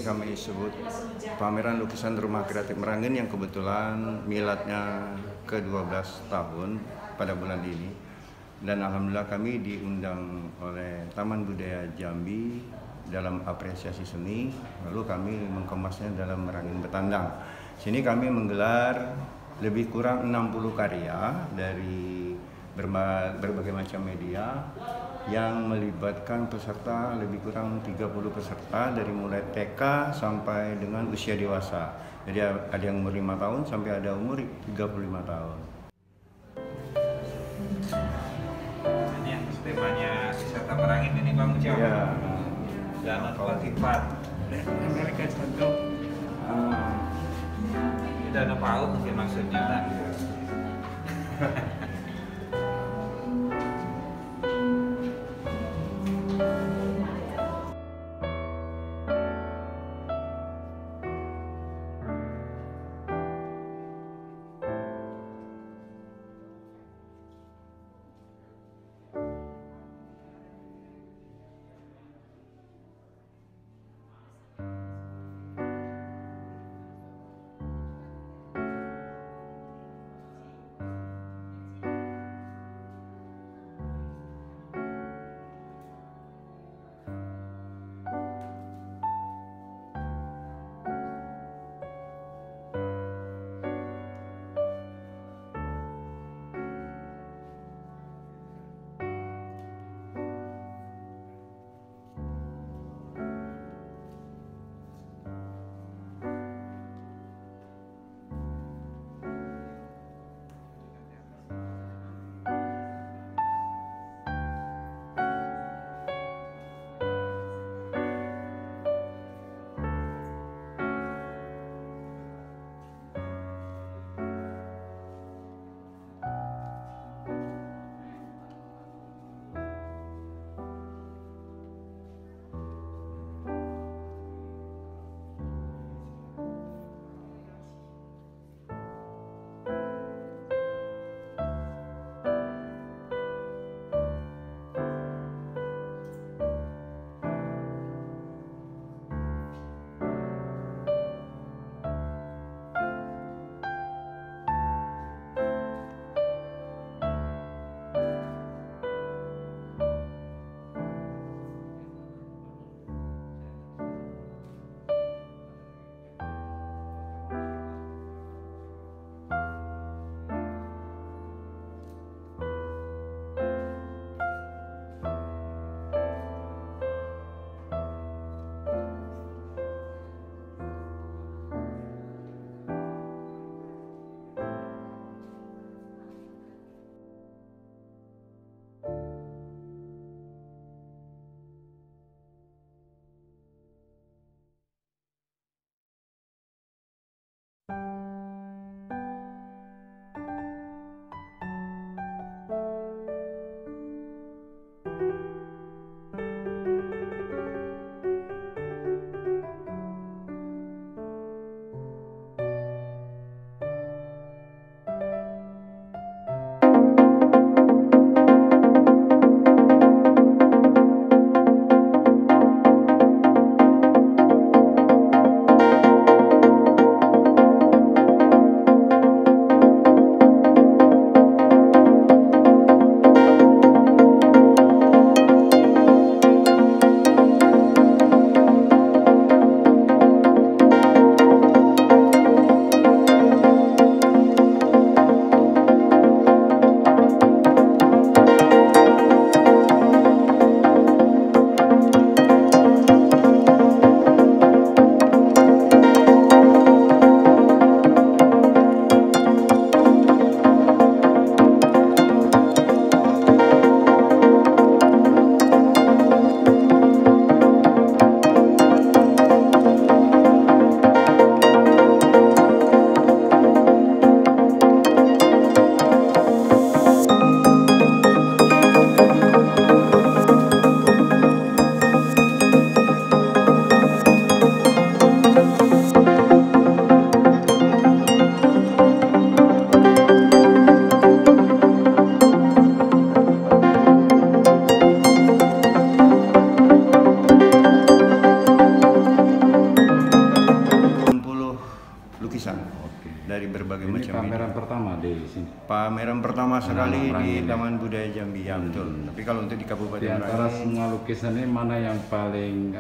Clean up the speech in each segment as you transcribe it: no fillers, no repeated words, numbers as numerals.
kami sebut pameran lukisan Rumah Kreatif Merangin yang kebetulan miladnya ke-12 tahun pada bulan ini. Dan alhamdulillah kami diundang oleh Taman Budaya Jambi dalam apresiasi seni, lalu kami mengemasnya dalam Merangin Betandang. Sini kami menggelar lebih kurang 60 karya dari berbagai macam media yang melibatkan peserta lebih kurang 30 peserta dari mulai TK sampai dengan usia dewasa. Jadi ada yang umur 5 tahun sampai ada umur 35 tahun. Ini yang temanya wisata Merangin ini Bang Ucap. Ya. Danau Latifat. Mereka contoh. Ini danau paut mungkin maksudnya kan. pameran pertama di sini. Pameran pertama sekali Merangin, di Taman Budaya Jambi, ya betul. Tapi kalau untuk di Kabupaten Di antara Merangin, semua lukisan ini mana yang paling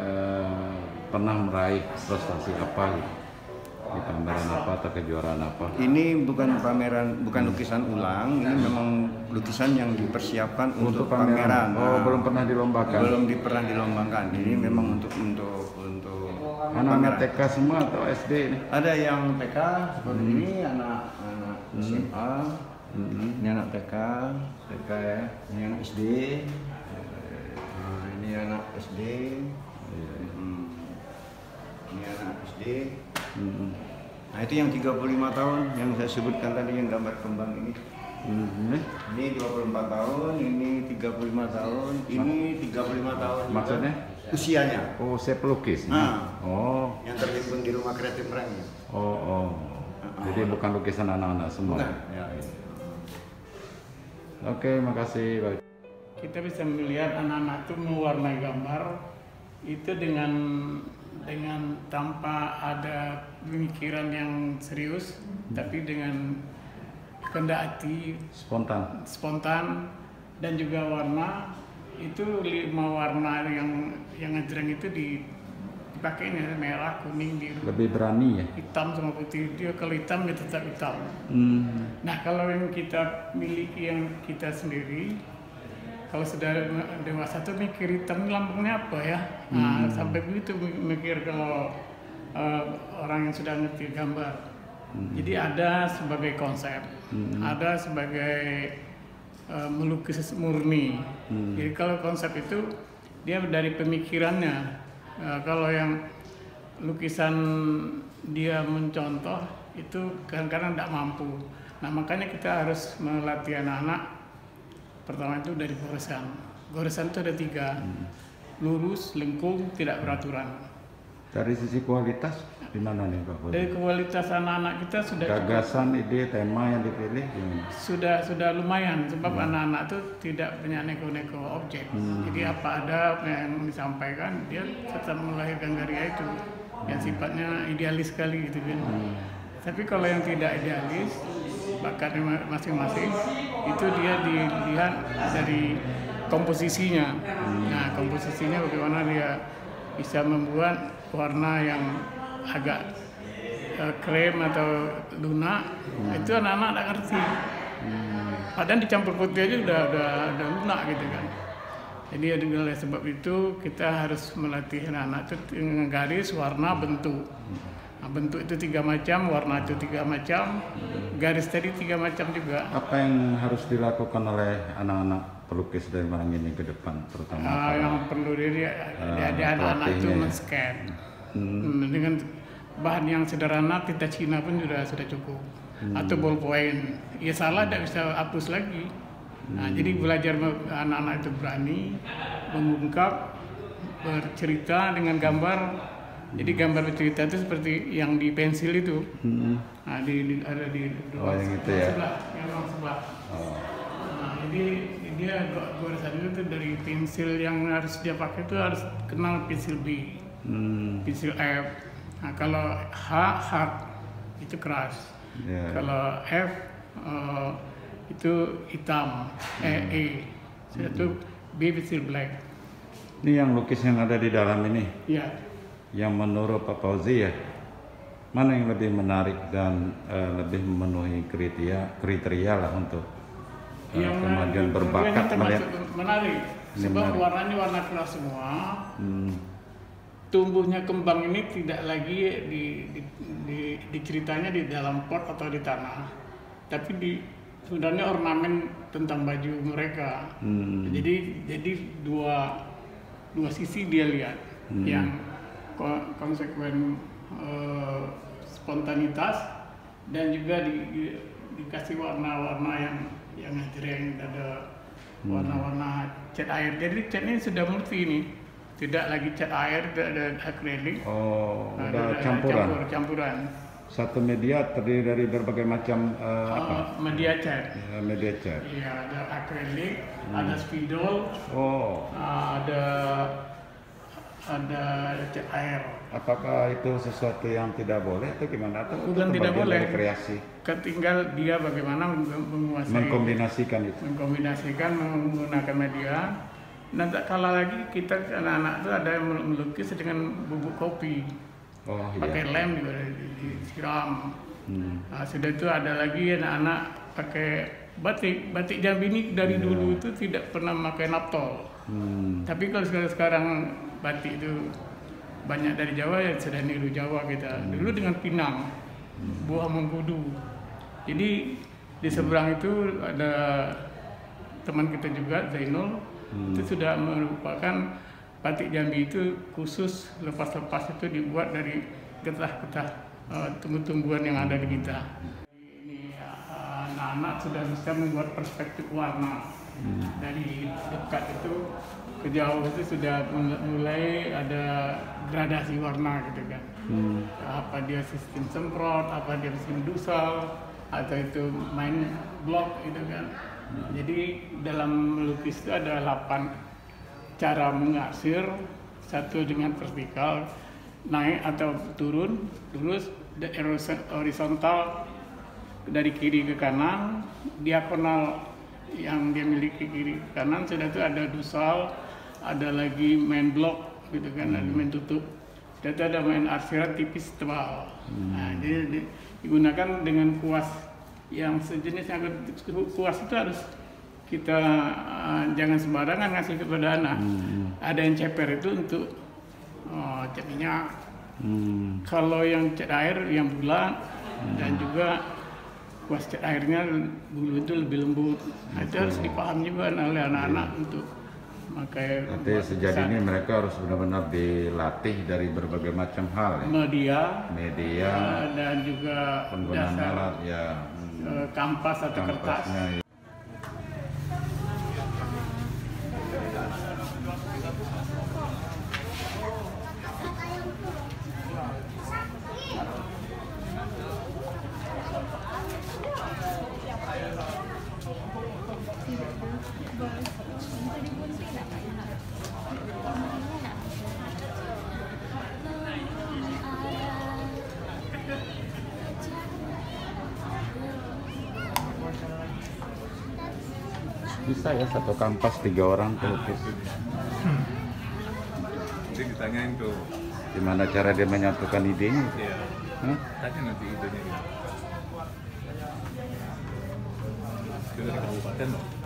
pernah meraih prestasi apa gitu? Di pameran apa atau kejuaraan apa? ini bukan pameran, bukan lukisan ulang. Ini memang lukisan yang dipersiapkan untuk pameran. Oh, Nah, belum pernah dilombakan. belum pernah dilombakan. Ini memang untuk Anak-anak pameran. TK semua atau SD ini? Ada yang TK seperti ini, anak SMA, ini anak TK ya, ini anak SD, ini anak SD, ini anak SD. Nah itu yang 35 tahun yang saya sebutkan tadi, yang gambar kembang ini. Ini 24 tahun, ini 35 tahun, ini 35 tahun. Maksudnya? Usianya. Oh, saya pelukis. Nah. Oh. Yang terhimpun di Rumah Kreatif Merangin. Oh. Jadi bukan lukisan anak-anak semua. Bukan. Ya, itu. Oke, makasih. Baik. Kita bisa melihat anak-anak itu mewarnai gambar itu dengan tanpa ada pemikiran yang serius, tapi dengan kehendak hati spontan dan juga warna. Itu 5 warna yang ngejreng itu dipakai ini, merah, kuning, biru, Lebih berani ya. hitam sama putih. Dia kalau hitam dia tetap hitam. Nah kalau yang kita miliki, yang kita sendiri, kalau sudah dewasa tuh mikir hitam ini lambungnya apa ya. Nah sampai begitu mikir kalau orang yang sudah ngerti gambar. Jadi ada sebagai konsep, ada sebagai melukis murni. Jadi kalau konsep itu dia dari pemikirannya. Kalau yang lukisan dia mencontoh itu kadang-kadang tidak mampu. Nah makanya kita harus melatih anak-anak. Pertama itu dari goresan. Goresan itu ada 3, lurus, lengkung, tidak beraturan. Dari sisi kualitas gimana nih Pak Budi? Dari kualitas anak-anak kita sudah Gagasan, ide, tema yang dipilih gimana? sudah lumayan, sebab anak-anak itu tidak banyak neko-neko objek. Jadi apa ada yang disampaikan, dia tetap melahirkan karya itu yang sifatnya idealis sekali gitu kan. Tapi kalau yang tidak idealis, bakatnya masing-masing, itu dia dilihat dari komposisinya. Nah komposisinya bagaimana dia bisa membuat warna yang agak krem atau lunak, itu anak-anak tidak ngerti. Padahal dicampur putih aja udah lunak gitu kan. Jadi oleh sebab itu kita harus melatih anak-anak itu dengan garis, warna, bentuk. Nah, bentuk itu 3 macam, warna itu 3 macam, garis tadi 3 macam juga. Apa yang harus dilakukan oleh anak-anak pelukis dari Merangin ini ke depan, terutama Yang perlu dari anak-anak itu men-scan dengan bahan yang sederhana, tinta Cina pun sudah cukup, atau ballpoint. Ya salah tidak bisa hapus lagi. Nah, jadi belajar anak-anak itu berani mengungkap, bercerita dengan gambar. Jadi gambar bercerita itu seperti yang di pensil itu. Nah, ada di yang itu ya. Sebelah. Nah, jadi dia goresan itu dari pensil yang harus dia pakai itu harus kenal pensil B, pensil F. Nah, kalau H hard itu keras. Kalau F itu hitam. E itu B pensil black. Ini yang lukis yang ada di dalam ini. Iya. Yang menurut Pak Fauzi ya, mana yang lebih menarik dan lebih memenuhi kriteria lah untuk kemajuan berbakat melihat menarik. Sebab warnanya warna keras semua. Tumbuhnya kembang ini tidak lagi diceritanya di dalam pot atau di tanah, tapi sebenarnya ornamen tentang baju mereka. Jadi dua sisi dia lihat, yang konsekuen spontanitas dan juga dikasih warna-warna yang ngejreng, ada warna-warna cat air. Jadi catnya sudah multi ini, tidak lagi cat air, tidak ada akrilik. Oh, ada campuran. Satu media terdiri dari berbagai macam media cat. Media cat. Iya, ada akrilik, ada spidol, ada cat air. Apakah itu sesuatu yang tidak boleh atau gimana? Atau Bukan tidak boleh. Dari kreasi? tinggal dia bagaimana menguasai, mengkombinasikan menggunakan media. Dan tak kalah lagi kita anak-anak itu ada yang melukis dengan bubuk kopi, pakai lem juga disiram. Nah, sudah itu ada lagi anak-anak pakai batik Jambi ini dari dulu itu tidak pernah pakai naptol. Tapi kalau sekarang batik itu banyak dari Jawa, ya sudah niru Jawa kita. Dulu dengan pinang, buah mengkudu. Jadi di seberang itu ada teman kita juga, Zainul, itu sudah merupakan batik Jambi itu khusus lepas-lepas itu dibuat dari getah-getah tumbuh-tumbuhan yang ada di kita. Ini anak-anak sudah bisa membuat perspektif warna. Dari dekat itu ke jauh itu sudah mulai ada gradasi warna gitu kan. Apa dia sistem semprot, apa dia sistem dusal, atau itu main blok gitu kan. Jadi dalam melukis itu ada 8 cara mengarsir, satu dengan vertikal, naik atau turun, terus horizontal dari kiri ke kanan, diagonal yang dia miliki kiri ke kanan, sudah itu ada dusal, ada lagi main blok gitu kan, ada main tutup, dan itu ada main arsiran tipis tebal. Nah, jadi digunakan dengan kuas yang sejenis, yang kuas itu harus kita jangan sembarangan ngasih kepada anak. Ada yang ceper itu untuk cat minyak. Kalau yang cat air yang bulat, dan juga kuas cat airnya bulu itu lebih lembut. Nah, itu harus dipahami juga oleh anak-anak untuk memakai. Nanti sejadi ini mereka harus benar-benar dilatih dari berbagai macam hal ya? Media dan juga penggunaan alat ya. Kampas atau kertas. Bisa ya satu kampas 3 orang pelukis. Jadi ditanyain tuh Gimana cara dia menyatukan idenya? Iya. Tanya nanti idenya. Itu dari kabupaten loh.